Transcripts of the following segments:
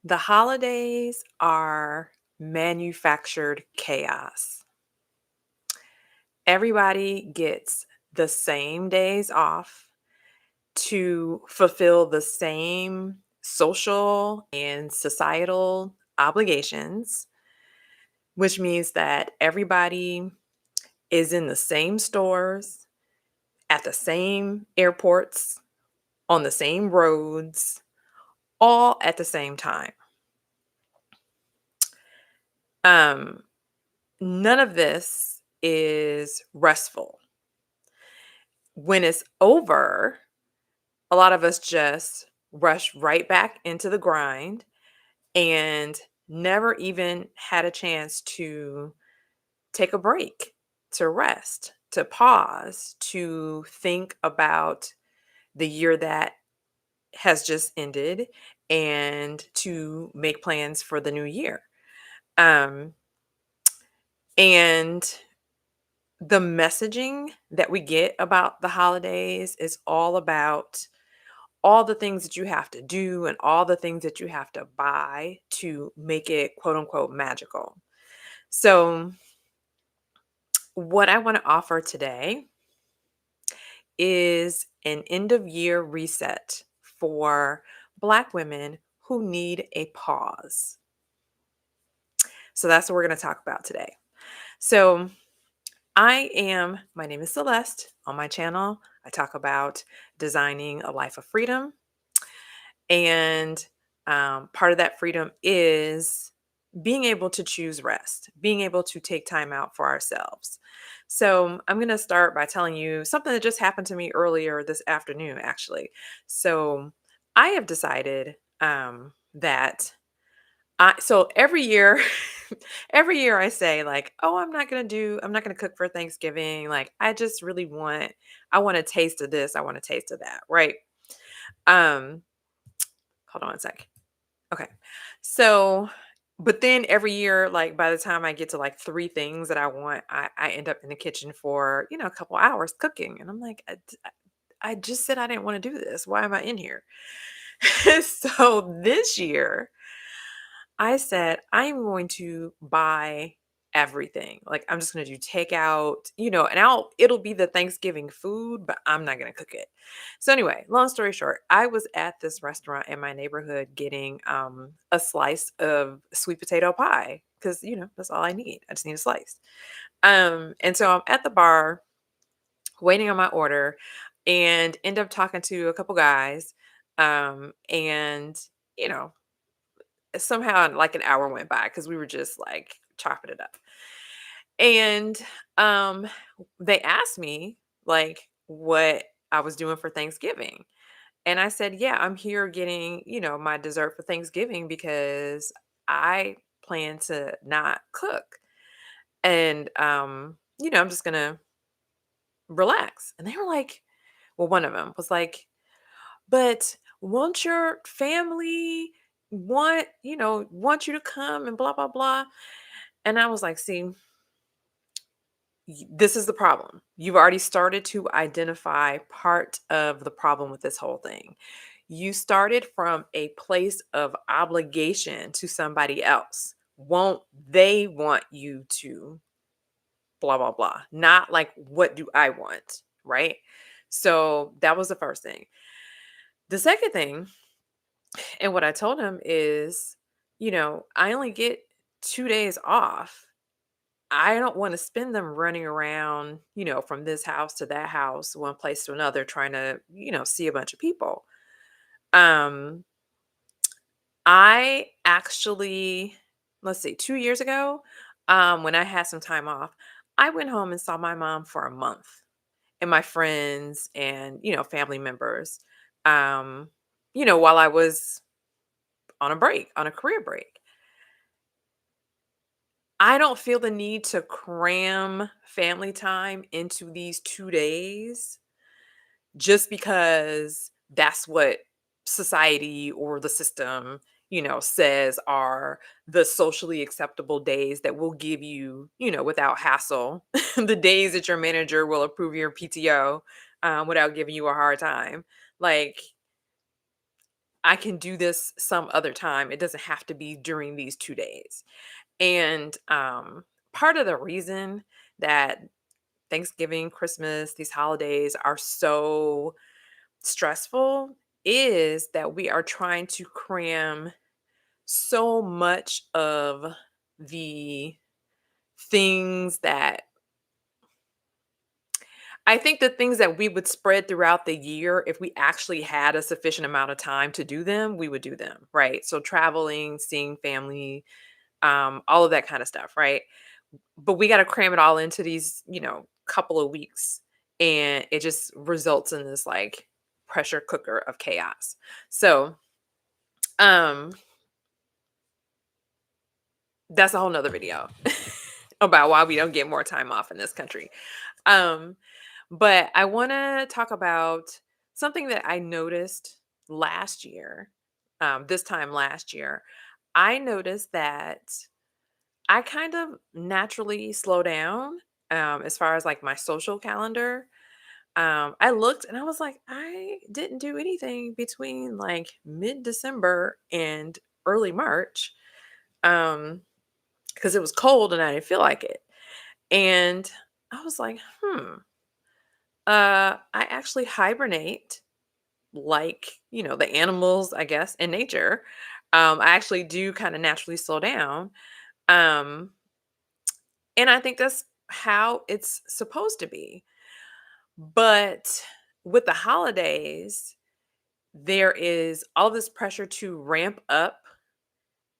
The holidays are manufactured chaos. Everybody gets the same days off to fulfill the same social and societal obligations, which means that everybody is in the same stores, at the same airports, on the same roads, all at the same time. Um, None of this is restful. When it's over, a lot of us just rush right back into the grind and never even had a chance to take a break, to rest, to pause, to think about the year that has just ended and to make plans for the new year. Um, and the messaging that we get about the holidays is all about all the things that you have to do and all the things that you have to buy to make it quote unquote magical. So, what I want to offer today is an end of year reset for Black women who need a pause. So, that's what we're going to talk about today. So, my name is Celeste. On my channel, I talk about designing a life of freedom. And part of that freedom is being able to choose rest, being able to take time out for ourselves. So, I'm going to start by telling you something that just happened to me earlier this afternoon, actually. So, I have decided that so every year, every year I say like, oh, I'm not gonna cook for Thanksgiving. Like, I want a taste of this, I want a taste of that, right? Um, Hold on one sec. Okay. So, but then every year, like by the time I get to like three things that I want, I end up in the kitchen for, a couple hours cooking. And I'm like, I just said I didn't want to do this. Why am I in here? So this year, I said, I'm going to buy everything. Like, I'm just going to do takeout, and it'll be the Thanksgiving food, but I'm not going to cook it. So anyway, long story short, I was at this restaurant in my neighborhood getting a slice of sweet potato pie because, that's all I need. I just need a slice. And so I'm at the bar waiting on my order and end up talking to a couple guys. And, you know, somehow like an hour went by because we were just like chopping it up. And they asked me like what I was doing for Thanksgiving. And I said, "Yeah, I'm here getting, my dessert for Thanksgiving because I plan to not cook. And I'm just going to relax." And they were like, well, one of them was like, "But won't your family want you to come and blah blah blah?" And I was like, "See, this is the problem. You've already started to identify part of the problem with this whole thing. You started from a place of obligation to somebody else. Won't they want you to blah blah blah? Not like what do I want, right?" So that was the first thing. The second thing, and what I told him is, I only get 2 days off. I don't want to spend them running around, from this house to that house, one place to another, trying to, see a bunch of people. Um, I actually, let's see, 2 years ago, when I had some time off, I went home and saw my mom for a month and my friends and, family members, um, while I was on a break, on a career break. I don't feel the need to cram family time into these 2 days just because that's what society or the system, says are the socially acceptable days that will give you, without hassle, the days that your manager will approve your PTO, without giving you a hard time. Like, I can do this some other time. It doesn't have to be during these 2 days. And part of the reason that Thanksgiving, Christmas, these holidays are so stressful is that we are trying to cram so much of the things that I think the things that we would spread throughout the year, if we actually had a sufficient amount of time to do them, we would do them, right? So traveling, seeing family, all of that kind of stuff, right? But we got to cram it all into these, couple of weeks. And it just results in this like pressure cooker of chaos. So, um, that's a whole nother video about why we don't get more time off in this country. Um, but I want to talk about something that I noticed last year. This time last year, I noticed that I kind of naturally slow down as far as like my social calendar. I looked and I was like, I didn't do anything between like mid December and early March because it was cold and I didn't feel like it. And I was like, I actually hibernate like, the animals, I guess, in nature. I actually do kind of naturally slow down. Um, and I think that's how it's supposed to be. But with the holidays, there is all this pressure to ramp up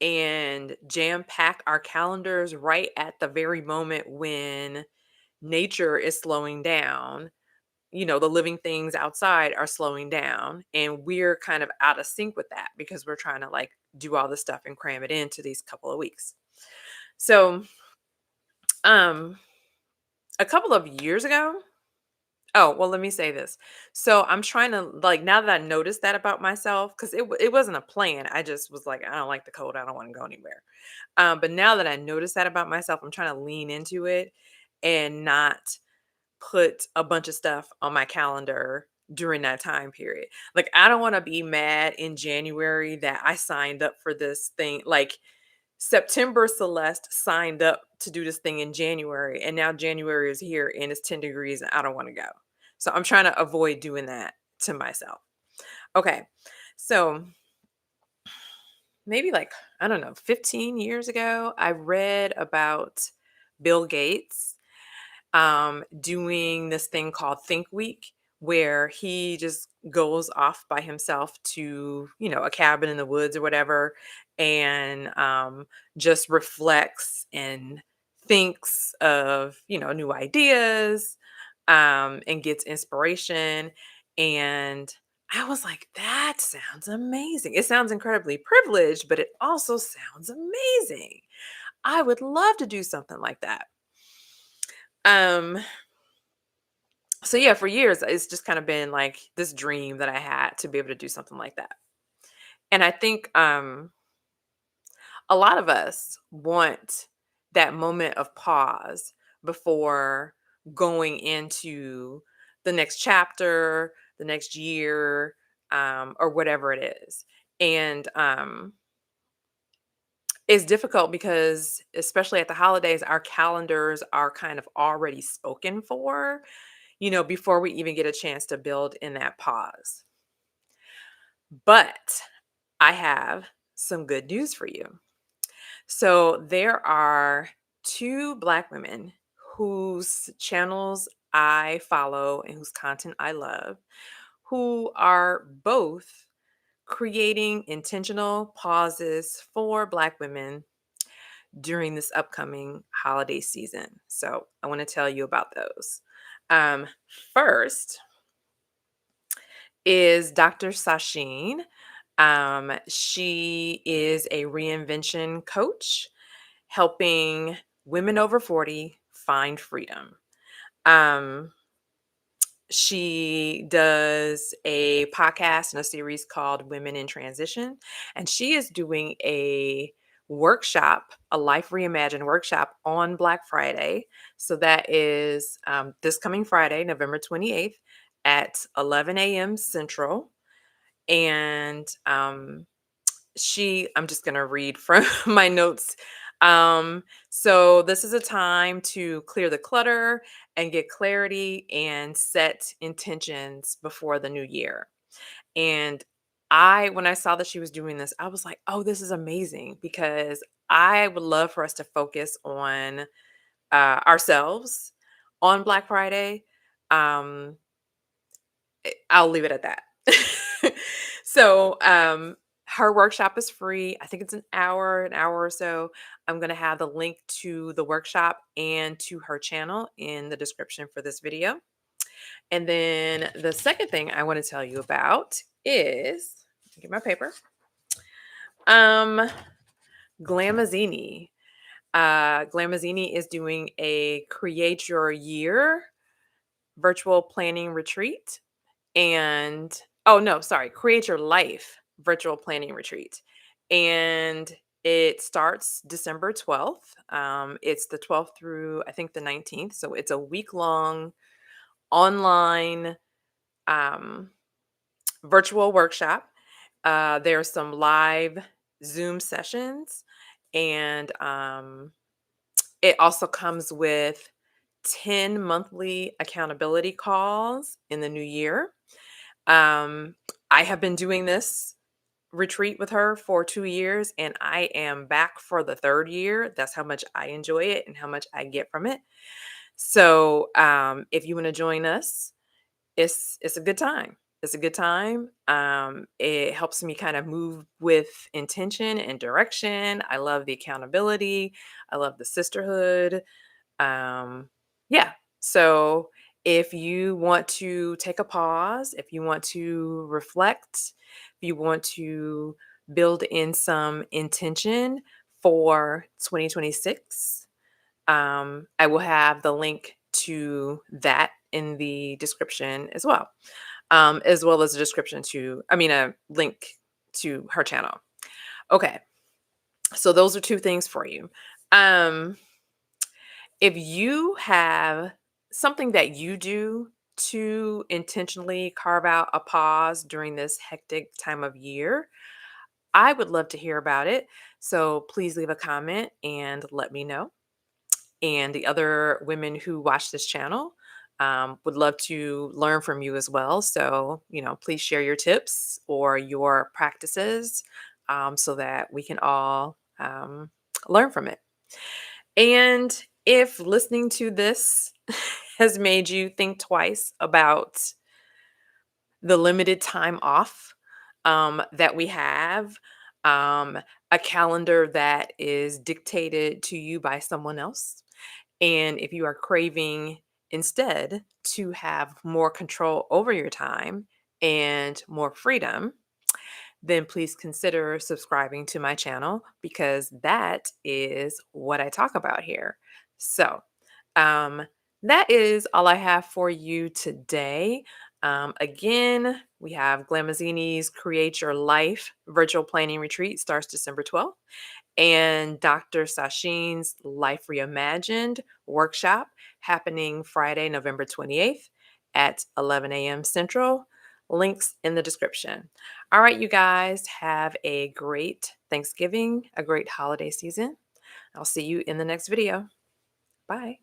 and jam pack our calendars right at the very moment when nature is slowing down. The living things outside are slowing down, and we're kind of out of sync with that because we're trying to like do all this stuff and cram it into these couple of weeks. So, um, a couple of years ago, oh, well, let me say this. So I'm trying to like now that I noticed that about myself, because it wasn't a plan. I just was like, I don't like the cold. I don't want to go anywhere. But now that I noticed that about myself, I'm trying to lean into it and not put a bunch of stuff on my calendar during that time period. Like I don't want to be mad in January that I signed up for this thing. Like September Celeste signed up to do this thing in January, and now January is here and it's 10 degrees and I don't want to go. So I'm trying to avoid doing that to myself. Okay. So maybe like, I don't know, 15 years ago, I read about Bill Gates doing this thing called Think Week, where he just goes off by himself to, a cabin in the woods or whatever, and just reflects and thinks of, new ideas and gets inspiration. And I was like, that sounds amazing. It sounds incredibly privileged, but it also sounds amazing. I would love to do something like that. Um, so yeah, for years it's just kind of been like this dream that I had to be able to do something like that. And I think a lot of us want that moment of pause before going into the next chapter, the next year, or whatever it is. And it's difficult because, especially at the holidays, our calendars are kind of already spoken for, before we even get a chance to build in that pause. But I have some good news for you. So there are two Black women whose channels I follow and whose content I love, who are both creating intentional pauses for Black women during this upcoming holiday season. So I want to tell you about those. Um, First is Dr. Sacheen. She is a reinvention coach helping women over 40 find freedom. Um, she does a podcast and a series called Women in Transition, and she is doing a workshop, a Life Reimagined workshop on Black Friday. So that is this coming Friday, November 28th at 11 a.m. Central. And I'm just going to read from my notes. So this is a time to clear the clutter and get clarity and set intentions before the new year. And when I saw that she was doing this, I was like, oh, this is amazing, because I would love for us to focus on ourselves on Black Friday. Um, I'll leave it at that. So, her workshop is free. I think it's an hour or so. I'm going to have the link to the workshop and to her channel in the description for this video. And then the second thing I want to tell you about is, get my paper. Um, Glamazini. Glamazini is doing a Create Your Year virtual planning retreat. And oh no, sorry, Create Your Life virtual planning retreat. And it starts December 12th. It's the 12th through, I think, the 19th. So it's a week long online um, virtual workshop. There's some live Zoom sessions, and it also comes with 10 monthly accountability calls in the new year. Um, I have been doing this retreat with her for 2 years, and I am back for the third year. That's how much I enjoy it and how much I get from it. So, if you want to join us, it's a good time. It's a good time. It helps me kind of move with intention and direction. I love the accountability. I love the sisterhood. Um, yeah. So if you want to take a pause, if you want to reflect, if you want to build in some intention for 2026, I will have the link to that in the description as well as a a link to her channel. Okay. So those are two things for you. Um, if you have something that you do to intentionally carve out a pause during this hectic time of year, I would love to hear about it. So please leave a comment and let me know. And the other women who watch this channel would love to learn from you as well. So, please share your tips or your practices, so that we can all learn from it. And if listening to this has made you think twice about the limited time off that we have, um, a calendar that is dictated to you by someone else, and if you are craving instead to have more control over your time and more freedom, then please consider subscribing to my channel, because that is what I talk about here. So, um, that is all I have for you today. Again, we have Glamazini's Create Your Life virtual planning retreat starts December 12th, and Dr. Sacheen's Life Reimagined workshop happening Friday, November 28th at 11 a.m. Central. Links in the description. All right, you guys, have a great Thanksgiving, a great holiday season. I'll see you in the next video. Bye.